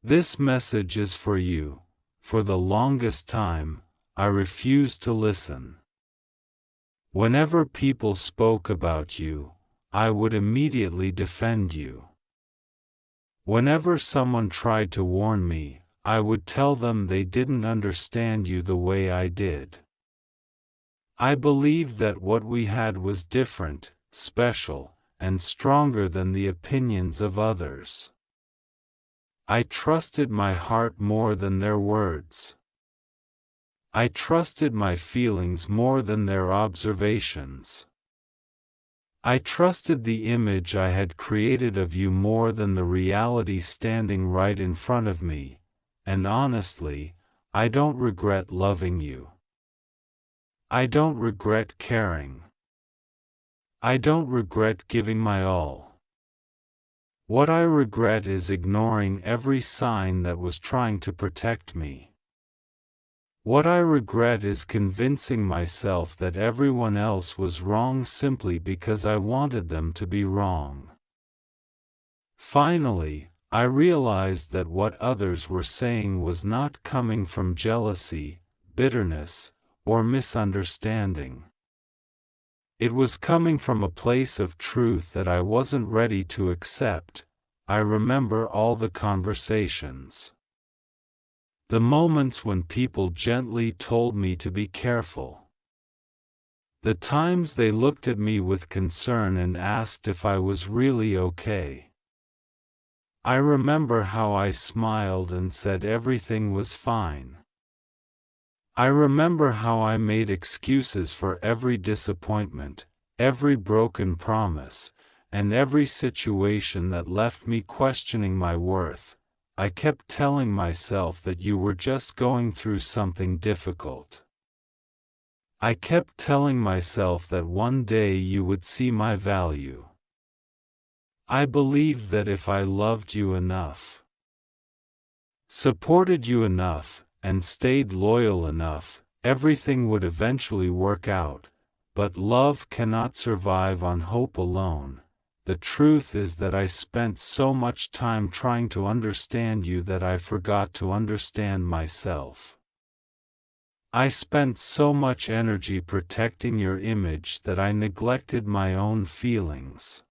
This message is for you. For the longest time, I refused to listen. Whenever people spoke about you, I would immediately defend you. Whenever someone tried to warn me, I would tell them they didn't understand you the way I did. I believed that what we had was different, special, and stronger than the opinions of others. I trusted my heart more than their words. I trusted my feelings more than their observations. I trusted the image I had created of you more than the reality standing right in front of me, and honestly, I don't regret loving you. I don't regret caring. I don't regret giving my all. What I regret is ignoring every sign that was trying to protect me. What I regret is convincing myself that everyone else was wrong simply because I wanted them to be wrong. Finally, I realized that what others were saying was not coming from jealousy, bitterness, or misunderstanding. It was coming from a place of truth that I wasn't ready to accept. I remember all the conversations. The moments when people gently told me to be careful. The times they looked at me with concern and asked if I was really okay. I remember how I smiled and said everything was fine. I remember how I made excuses for every disappointment, every broken promise, and every situation that left me questioning my worth. I kept telling myself that you were just going through something difficult. I kept telling myself that one day you would see my value. I believed that if I loved you enough, supported you enough, and stayed loyal enough, everything would eventually work out. But love cannot survive on hope alone. The truth is that I spent so much time trying to understand you that I forgot to understand myself. I spent so much energy protecting your image that I neglected my own feelings.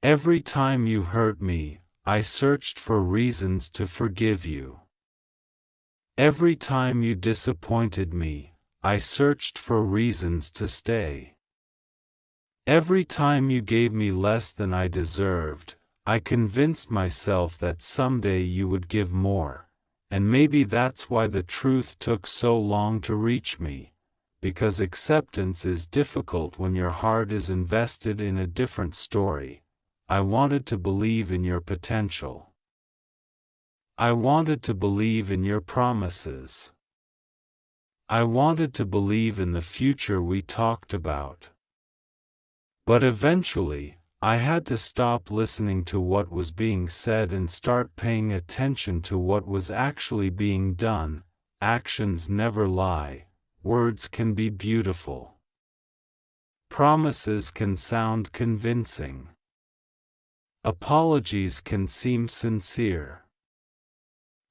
Every time you hurt me, I searched for reasons to forgive you. Every time you disappointed me, I searched for reasons to stay. Every time you gave me less than I deserved, I convinced myself that someday you would give more, and maybe that's why the truth took so long to reach me, because acceptance is difficult when your heart is invested in a different story. I wanted to believe in your potential. I wanted to believe in your promises. I wanted to believe in the future we talked about. But eventually, I had to stop listening to what was being said and start paying attention to what was actually being done. Actions never lie. Words can be beautiful. Promises can sound convincing. Apologies can seem sincere.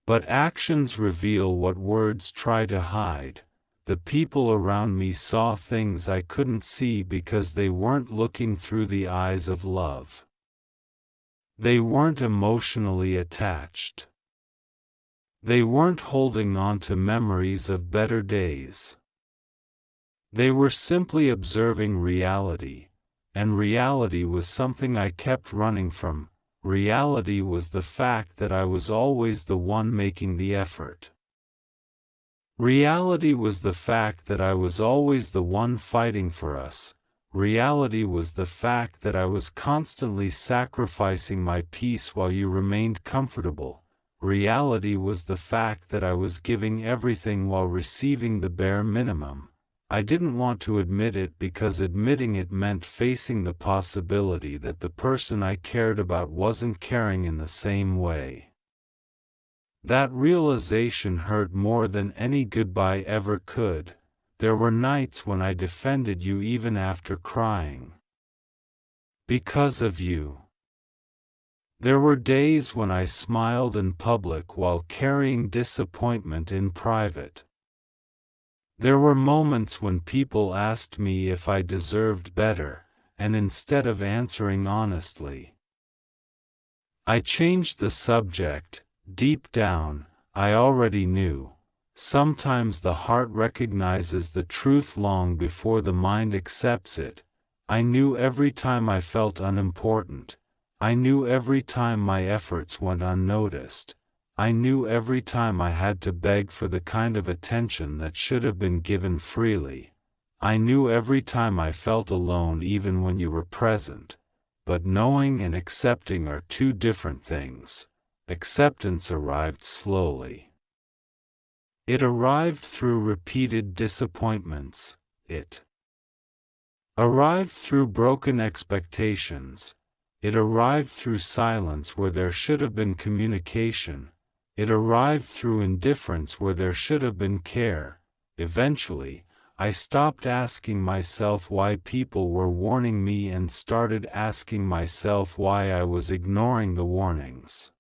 But actions reveal what words try to hide. The people around me saw things I couldn't see because they weren't looking through the eyes of love. They weren't emotionally attached. They weren't holding on to memories of better days. They were simply observing reality, and reality was something I kept running from. Reality was the fact that I was always the one making the effort. Reality was the fact that I was always the one fighting for us. Reality was the fact that I was constantly sacrificing my peace while you remained comfortable. Reality was the fact that I was giving everything while receiving the bare minimum. I didn't want to admit it because admitting it meant facing the possibility that the person I cared about wasn't caring in the same way. That realization hurt more than any goodbye ever could. There were nights when I defended you even after crying. Because of you. There were days when I smiled in public while carrying disappointment in private. There were moments when people asked me if I deserved better, and instead of answering honestly, I changed the subject. Deep down, I already knew. Sometimes the heart recognizes the truth long before the mind accepts it. I knew every time I felt unimportant. I knew every time my efforts went unnoticed. I knew every time I had to beg for the kind of attention that should have been given freely. I knew every time I felt alone even when you were present. But knowing and accepting are two different things. Acceptance arrived slowly. It arrived through repeated disappointments. It arrived through broken expectations. It arrived through silence where there should have been communication. It arrived through indifference where there should have been care. Eventually, I stopped asking myself why people were warning me and started asking myself why I was ignoring the warnings.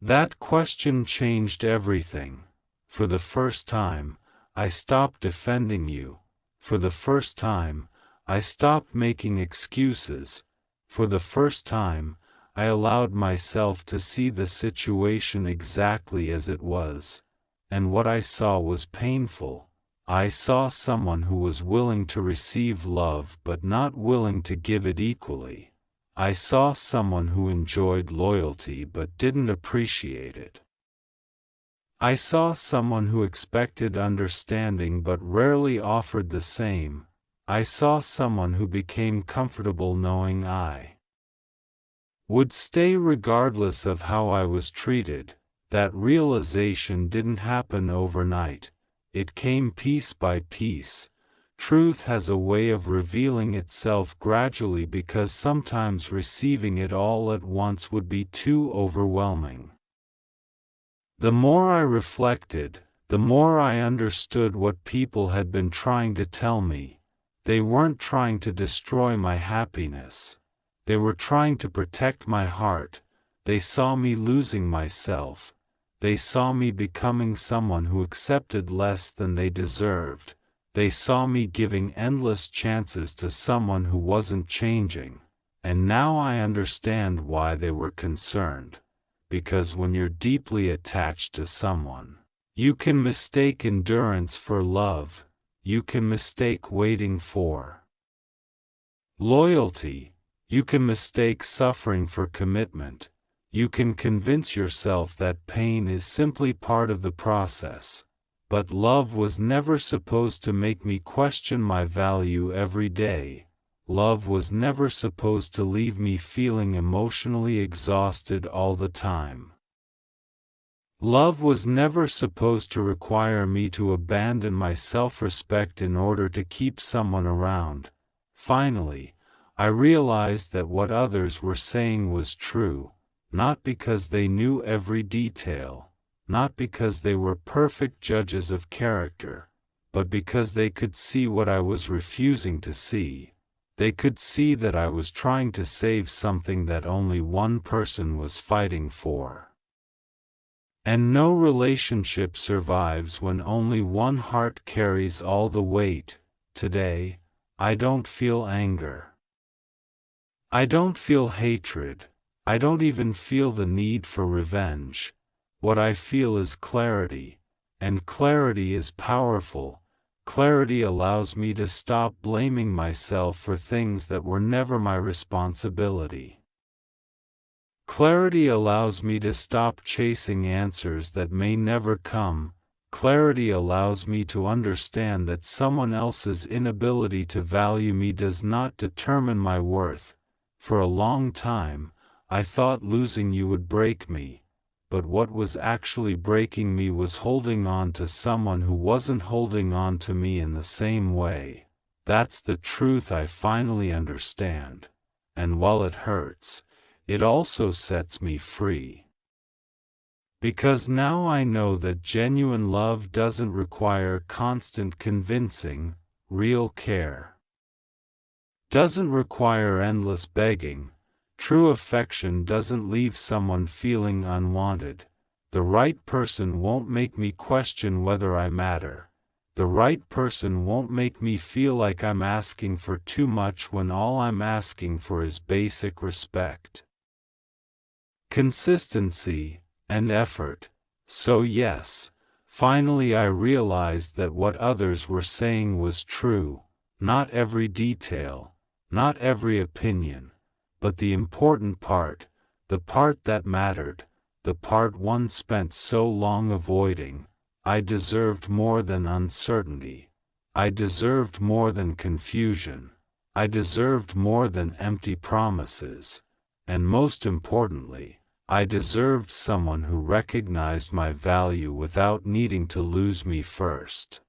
That question changed everything. For the first time, I stopped defending you. For the first time, I stopped making excuses. For the first time, I allowed myself to see the situation exactly as it was. And what I saw was painful. I saw someone who was willing to receive love but not willing to give it equally. I saw someone who enjoyed loyalty but didn't appreciate it. I saw someone who expected understanding but rarely offered the same. I saw someone who became comfortable knowing I would stay regardless of how I was treated. That realization didn't happen overnight. It came piece by piece. Truth has a way of revealing itself gradually because sometimes receiving it all at once would be too overwhelming. The more I reflected, the more I understood what people had been trying to tell me. They weren't trying to destroy my happiness. They were trying to protect my heart. They saw me losing myself. They saw me becoming someone who accepted less than they deserved. They saw me giving endless chances to someone who wasn't changing. And now I understand why they were concerned. Because when you're deeply attached to someone, you can mistake endurance for love. You can mistake waiting for loyalty. You can mistake suffering for commitment. You can convince yourself that pain is simply part of the process. But love was never supposed to make me question my value every day. Love was never supposed to leave me feeling emotionally exhausted all the time. Love was never supposed to require me to abandon my self-respect in order to keep someone around. Finally, I realized that what others were saying was true, not because they knew every detail, not because they were perfect judges of character, but because they could see what I was refusing to see. They could see that I was trying to save something that only one person was fighting for. And no relationship survives when only one heart carries all the weight. Today, I don't feel anger. I don't feel hatred. I don't even feel the need for revenge. What I feel is clarity, and clarity is powerful. Clarity allows me to stop blaming myself for things that were never my responsibility. Clarity allows me to stop chasing answers that may never come. Clarity allows me to understand that someone else's inability to value me does not determine my worth. For a long time, I thought losing you would break me. But what was actually breaking me was holding on to someone who wasn't holding on to me in the same way. That's the truth I finally understand. And while it hurts, it also sets me free. Because now I know that genuine love doesn't require constant convincing. Real care doesn't require endless begging. True affection doesn't leave someone feeling unwanted. The right person won't make me question whether I matter. The right person won't make me feel like I'm asking for too much when all I'm asking for is basic respect, consistency, and effort. So yes, finally I realized that what others were saying was true. Not every detail, not every opinion, but the important part, the part that mattered, the part one spent so long avoiding. I deserved more than uncertainty. I deserved more than confusion. I deserved more than empty promises. And most importantly, I deserved someone who recognized my value without needing to lose me first.